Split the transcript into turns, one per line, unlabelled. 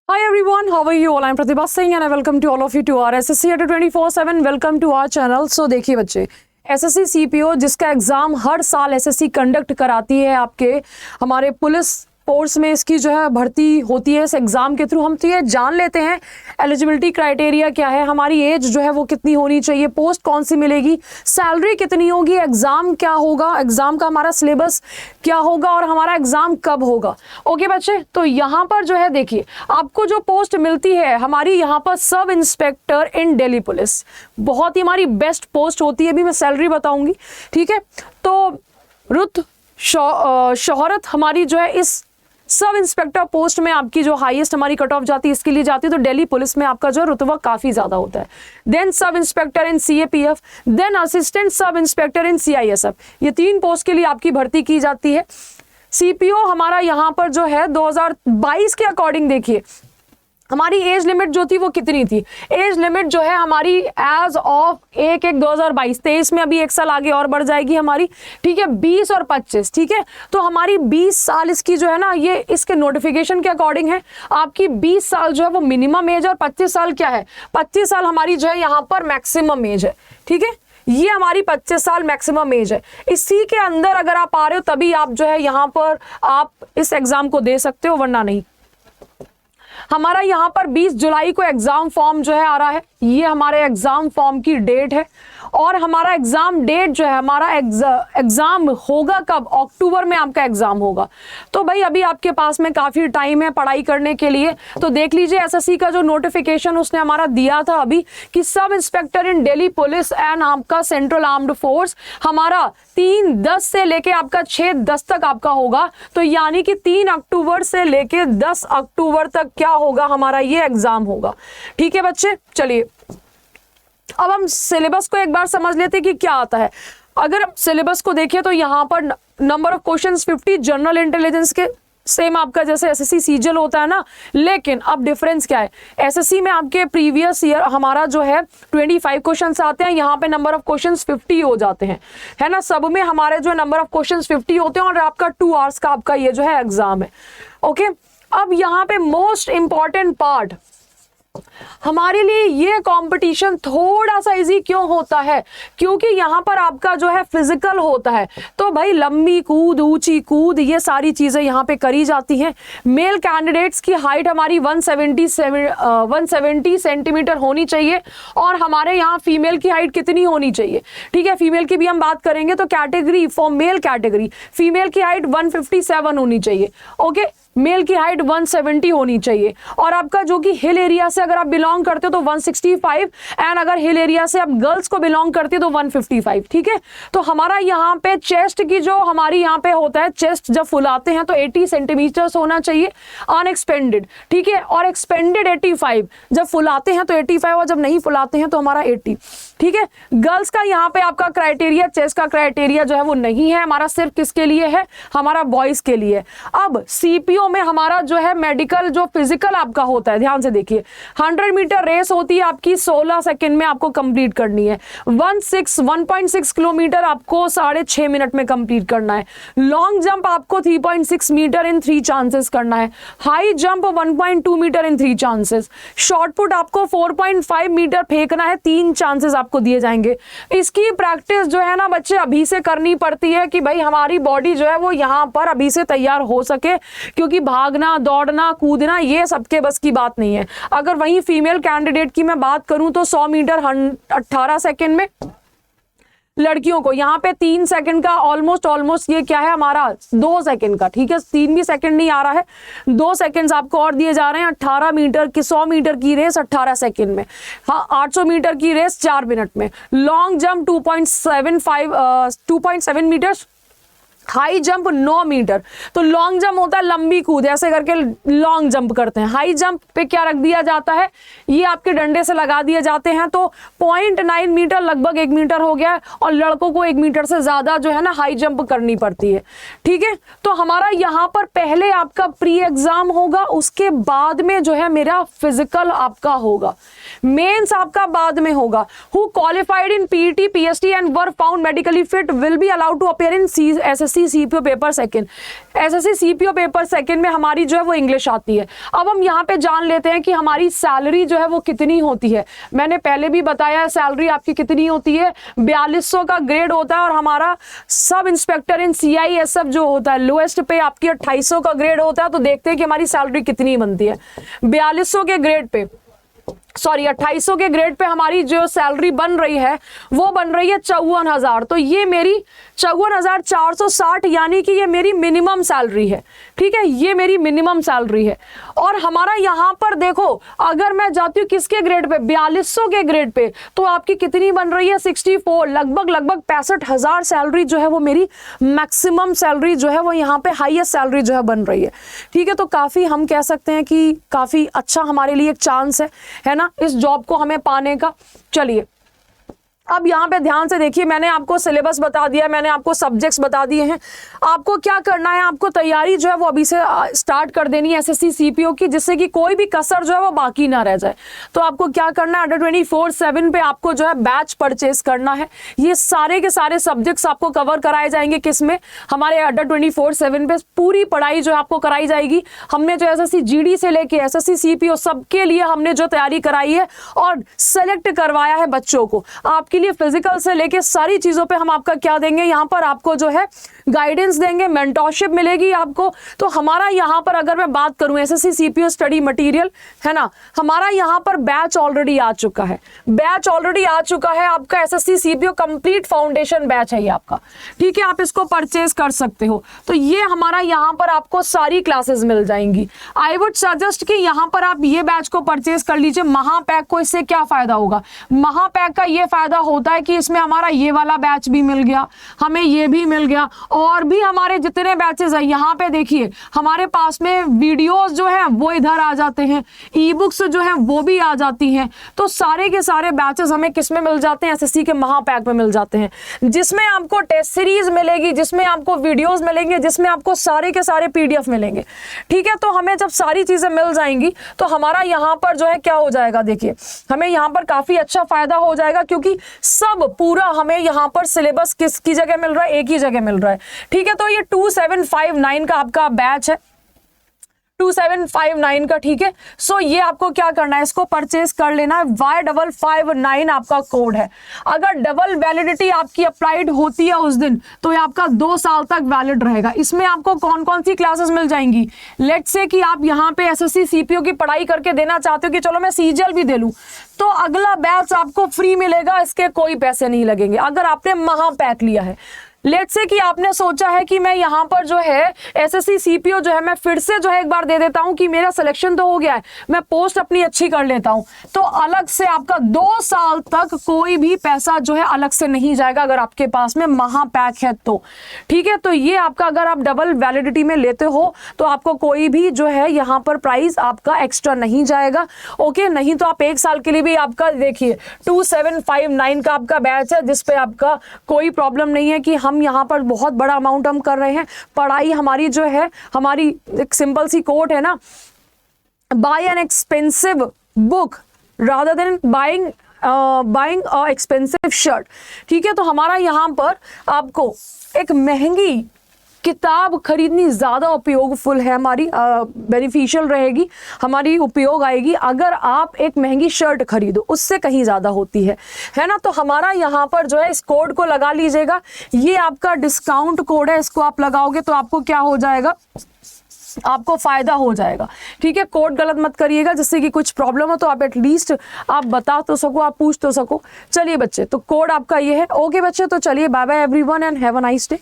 Hi everyone, how are you all? I'm Pratibha Singh and I welcome to all of you to our SSC at 24/7. Welcome to our channel. So देखिए बच्चे, SSC CPO जिसका exam हर साल SSC conduct कराती है आपके हमारे police force में, इसकी जो है भर्ती होती है इस एग्जाम के थ्रू। हम तो ये जान लेते हैं एलिजिबिलिटी क्राइटेरिया क्या है, हमारी एज जो है वो कितनी होनी चाहिए, पोस्ट कौन सी मिलेगी, सैलरी कितनी होगी, एग्जाम क्या होगा, एग्जाम का हमारा सिलेबस क्या होगा और हमारा एग्जाम कब होगा। ओके बच्चे, तो यहाँ पर जो है देखिए आपको जो पोस्ट मिलती है हमारी यहाँ पर सब इंस्पेक्टर इन दिल्ली पुलिस, बहुत ही हमारी बेस्ट पोस्ट होती है। अभी मैं सैलरी बताऊंगी, ठीक है। तो रुत शोहरत हमारी जो है इस सब इंस्पेक्टर पोस्ट में आपकी जो हाईएस्ट हमारी कट ऑफ जाती है इसके लिए जाती है, तो दिल्ली पुलिस में आपका जो रुतबा काफी ज्यादा होता है। Then sub inspector in CAPF, then assistant sub inspector in CISF, ये 3 पोस्ट के लिए आपकी भर्ती की जाती है। CPO हमारा यहाँ पर जो है 2022 के अकॉर्डिंग देखिए हमारी एज लिमिट जो थी वो कितनी थी। एज लिमिट जो है हमारी एज ऑफ 1/1/2022, 23 में अभी 1 साल आगे और बढ़ जाएगी हमारी, ठीक है, 20 और 25, ठीक है। तो हमारी 20 साल इसकी जो है ना, ये इसके नोटिफिकेशन के अकॉर्डिंग है। आपकी 20 साल जो है वो मिनिमम एज और 25 साल क्या है, 25 साल हमारी जो है यहाँ पर मैक्सिमम एज है, ठीक है। ये हमारी 25 साल मैक्सिमम एज है। इसी के अंदर अगर आप आ रहे हो तभी आप जो है यहाँ पर आप इस एग्जाम को दे सकते हो, वरना नहीं। हमारा यहाँ पर 20 जुलाई को एग्जाम फॉर्म जो है आ रहा है, ये हमारे एग्जाम फॉर्म की डेट है। और हमारा एग्जाम डेट जो है, हमारा एग्जाम होगा कब, अक्टूबर में आपका एग्जाम होगा। तो भाई अभी आपके पास में काफी टाइम है पढ़ाई करने के लिए। तो देख लीजिए SSC का जो नोटिफिकेशन उसने हमारा दिया था अभी कि सब inspector in Delhi police and आपका सेंट्रल आर्म्ड फोर्स हमारा 3/10 से लेके आपका 6/10 तक आपका होगा। तो यानी कि 3 अक्टूबर से लेके 10 अक्टूबर तक क्या होगा, हमारा ये एग्जाम होगा, ठीक है बच्चे। चलिए अब हम सिलेबस को एक बार समझ लेते हैं कि क्या आता है। अगर हम सिलेबस को देखें तो यहाँ पर number of questions 50 general intelligence के, सेम आपका जैसे SSC सीजल होता है ना, लेकिन अब डिफरेंस क्या है, SSC में आपके प्रीवियस ईयर हमारा जो है 25 क्वेश्चंस आते हैं, यहाँ पे नंबर ऑफ क्वेश्चंस 50 हो जाते हैं, है ना। सब में हमारे जो नंबर ऑफ क्वेश्चंस 50 होते हैं और आपका 2 आवर्स का आपका ये जो है एग्जाम है। ओके, अब यहाँ पे मोस्ट इंपॉर्टेंट पार्ट हमारे लिए ये कंपटीशन थोड़ा सा इजी क्यों होता है, क्योंकि यहाँ पर आपका जो है फिजिकल होता है। तो भाई लंबी कूद, ऊंची कूद, ये सारी चीजें यहाँ पे करी जाती हैं। मेल कैंडिडेट्स की हाइट हमारी 170 सेंटीमीटर होनी चाहिए और हमारे यहाँ फीमेल की हाइट कितनी होनी चाहिए, ठीक है। फीमेल की भी हम बात करेंगे तो category for male category female की हाइट 157 होनी चाहिए, ओके। मेल की हाइट 170 होनी चाहिए। और आपका जो कि हिल एरिया से अगर आप बिलोंग करते हो तो 165 एंड अगर हिल एरिया से आप गर्ल्स को बिलोंग करते हो तो 155, ठीक है। तो हमारा यहाँ पे चेस्ट की जो हमारी यहाँ पे होता है, चेस्ट जब फुलाते हैं तो 80 सेंटीमीटर होना चाहिए अनएक्सपेंडेड, ठीक है। और एक्सपेंडेड 85, जब फुलाते हैं तो 85 और जब नहीं फुलाते हैं तो हमारा 80, ठीक है। गर्ल्स का यहाँ पे आपका क्राइटेरिया, चेस्ट का क्राइटेरिया जो है वो नहीं है हमारा, सिर्फ किसके लिए है, हमारा बॉयज के लिए। अब CPO में हमारा जो है मेडिकल जो फिजिकल आपका होता है, ध्यान से देखिए, 100 मीटर रेस होती है आपकी 16 सेकंड में आपको कंप्लीट करनी है। 1.6 किलोमीटर आपको 6.5 मिनट में कंप्लीट करना है। लॉन्ग जंप आपको 3.6 मीटर इन 3 चांसेस करना है। हाई जंप 1.2 मीटर इन 3 चांसेस। शॉर्ट पुट आपको 4.5 मीटर फेंकना है, 3 चांसेस आपको दिए जाएंगे। इसकी प्रैक्टिस जो है ना बच्चे अभी से करनी पड़ती है कि भाई हमारी बॉडी जो है वो यहाँ पर अभी से तैयार हो सके, क्योंकि भागना, दौड़ना, कूदना ये सबके बस की बात नहीं है। अगर वहीं फीमेल कैंडिडेट की मैं बात करूं तो 100 मीटर 18 सेकंड में, लड़कियों को यहाँ पे 3 सेकंड का ऑलमोस्ट ये क्या है हमारा 2 सेकंड का, ठीक है। 3 भी सेकंड नहीं आ रहा है, 2 सेकंड्स आपको और दिए जा रहे हैं। 18 मीटर की 100 मीटर की रेस 18 सेकंड में, हाँ 800 मीटर की रेस 4 मिनट में। Long jump 2.7 metre, high jump 9 metre. तो लॉन्ग जंप होता है लंबी कूद, ऐसे करके लॉन्ग जंप करते हैं। हाई जंप पे क्या रख दिया जाता है, ये आपके डंडे से लगा दिए जाते हैं। तो 0.9 मीटर लगभग 1 मीटर हो गया, और लड़कों को 1 मीटर से ज्यादा जो है ना हाई जंप करनी पड़ती है, ठीक है। तो हमारा यहाँ पर पहले आपका प्री एग्जाम होगा, उसके बाद में जो है मेरा फिजिकल आपका होगा। मेंस आपका बाद में होगा। Who qualified in PET PST and were found medically fit will be allowed to appear in SSC CPO paper second. SSC CPO paper second में हमारी जो है वो इंग्लिश आती है। अब हम यहाँ पे जान लेते हैं कि हमारी सैलरी जो है वो कितनी होती है। मैंने पहले भी बताया सैलरी आपकी कितनी होती है, 4200 का ग्रेड होता है और हमारा सब इंस्पेक्टर इन सीआईएसएफ जो होता है लोएस्ट पे आपकी 2800 का ग्रेड होता है। तो देखते हैं कि हमारी सैलरी कितनी बनती है। 4200 के ग्रेड पे 2800 के ग्रेड पे हमारी जो सैलरी बन रही है वो बन रही है 54,000। तो ये मेरी 54,460 यानी कि ये मेरी मिनिमम सैलरी है। ठीक है, ये मेरी मिनिमम सैलरी है। और हमारा यहाँ पर देखो अगर मैं जाती हूँ किसके ग्रेड पे, 4200 के ग्रेड पे, तो आपकी कितनी बन रही है 64, लगभग 65,000 सैलरी जो है वो मेरी मैक्सिमम सैलरी जो है वो यहाँ पे हाईएस्ट सैलरी जो है बन रही है। ठीक है, तो काफी हम कह सकते हैं कि काफी अच्छा हमारे लिए एक चांस है ना इस जॉब को हमें पाने का। चलिए अब यहाँ पे ध्यान से देखिए, मैंने आपको सिलेबस बता दिया, मैंने आपको सब्जेक्ट्स बता दिए हैं। आपको क्या करना है, आपको तैयारी जो है वो अभी से स्टार्ट कर देनी है एसएससी सीपीओ की, जिससे कि कोई भी कसर जो है वो बाकी ना रह जाए। तो आपको क्या करना है, अंडर 24/7 पे आपको जो है बैच परचेज करना है। ये सारे के सारे सब्जेक्ट्स आपको कवर कराए जाएंगे किसमें, हमारे अंडर 24/7 पे पूरी पढ़ाई जो है आपको कराई जाएगी। हमने जो एसएससी जीडी से लेके एसएससी सीपीओ सबके लिए हमने जो तैयारी कराई है और सेलेक्ट करवाया है बच्चों को। आपके लिए फिजिकल से लेके सारी चीजों पे हम आपका क्या देंगे, यहाँ पर आपको जो है गाइडेंस देंगे, मेंटरशिप मिलेगी आपको। तो हमारा यहाँ पर अगर मैं बात करूं एसएससी सीपीओ स्टडी मटेरियल है ना, हमारा यहाँ पर बैच ऑलरेडी आ चुका है। बैच ऑलरेडी आ चुका है आपका SSC CPO complete foundation batch है ये आपका। ठीक है, आप इसको परचेज कर सकते हो। तो ये हमारा यहाँ पर आपको सारी क्लासेस मिल जाएंगी। आई वुड सजेस्ट कि यहाँ पर आप ये बैच को परचेज कर लीजिए। महापैक को इससे क्या फायदा होगा, महापैक का ये फायदा होता है कि इसमें हमारा ये वाला बैच भी मिल गया, हमें ये भी मिल गया, और भी हमारे जितने बैचेस हैं यहाँ पे देखिए हमारे पास में वीडियोस जो है वो इधर आ जाते हैं, ई बुक्स जो है वो भी आ जाती हैं। तो सारे के सारे बैचेस हमें किस में मिल जाते हैं, एसएससी के महापैक में मिल जाते हैं, जिसमें आपको टेस्ट सीरीज मिलेगी, जिसमें आपको वीडियोस मिलेंगे, जिसमें आपको सारे के सारे पीडीएफ मिलेंगे। ठीक है, तो हमें जब सारी चीजें मिल जाएंगी तो हमारा यहाँ पर जो है क्या हो जाएगा, देखिए हमें यहाँ पर काफी अच्छा फायदा हो जाएगा, क्योंकि सब पूरा हमें यहाँ पर सिलेबस किसकी जगह मिल रहा है, एक ही जगह मिल रहा है। ठीक है, तो ये 2759 का आपका बैच है, 2759 का। ठीक है, सो ये आपको क्या करना है, इसको परचेज कर लेना है। Y559 आपका कोड है। अगर डबल वैलिडिटी आपकी अप्लाइड होती है उस दिन तो ये आपका 2 साल तक वैलिड रहेगा। इसमें आपको कौन कौन सी क्लासेस मिल जाएंगी, लेट्स से कि आप यहाँ पे एसएससी सीपीओ की पढ़ाई करके देना चाहते हो कि चलो मैं सीजीएल भी दे लूं, तो अगला बैच आपको फ्री मिलेगा, इसके कोई पैसे नहीं लगेंगे अगर आपने महापैक लिया है। लेट्स से कि आपने सोचा है कि मैं यहाँ पर जो है एसएससी सीपीओ जो है मैं फिर से जो है एक बार दे देता हूँ कि मेरा सिलेक्शन तो हो गया है, मैं पोस्ट अपनी अच्छी कर लेता हूँ, तो अलग से आपका 2 साल तक कोई भी पैसा जो है अलग से नहीं जाएगा अगर आपके पास में महापैक है तो। ठीक है, तो ये आपका अगर आप डबल वैलिडिटी में लेते हो तो आपको कोई भी जो है यहाँ पर प्राइस आपका एक्स्ट्रा नहीं जाएगा। ओके, नहीं तो आप 1 साल के लिए भी आपका देखिए 2759 का आपका बैच है, जिसपे आपका कोई प्रॉब्लम नहीं है कि हम यहाँ पर बहुत बड़ा अमाउंट हम कर रहे हैं। पढ़ाई हमारी जो है, हमारी एक सिंपल सी कोट है ना, buy an expensive book rather than buying expensive shirt. ठीक है, तो हमारा यहाँ पर आपको एक महंगी किताब खरीदनी ज़्यादा उपयोगफुल है, हमारी बेनिफिशियल रहेगी, हमारी उपयोग आएगी अगर आप एक महंगी शर्ट खरीदो, उससे कहीं ज़्यादा होती है ना। तो हमारा यहाँ पर जो है इस कोड को लगा लीजिएगा, ये आपका डिस्काउंट कोड है, इसको आप लगाओगे तो आपको क्या हो जाएगा, आपको फायदा हो जाएगा। ठीक है, कोड गलत मत करिएगा, जिससे कि कुछ प्रॉब्लम हो तो आप एटलीस्ट आप बता तो सको, आप पूछ तो सको। चलिए बच्चे, तो कोड आपका ये है। ओके बच्चे, तो चलिए bye bye everyone and have a nice day.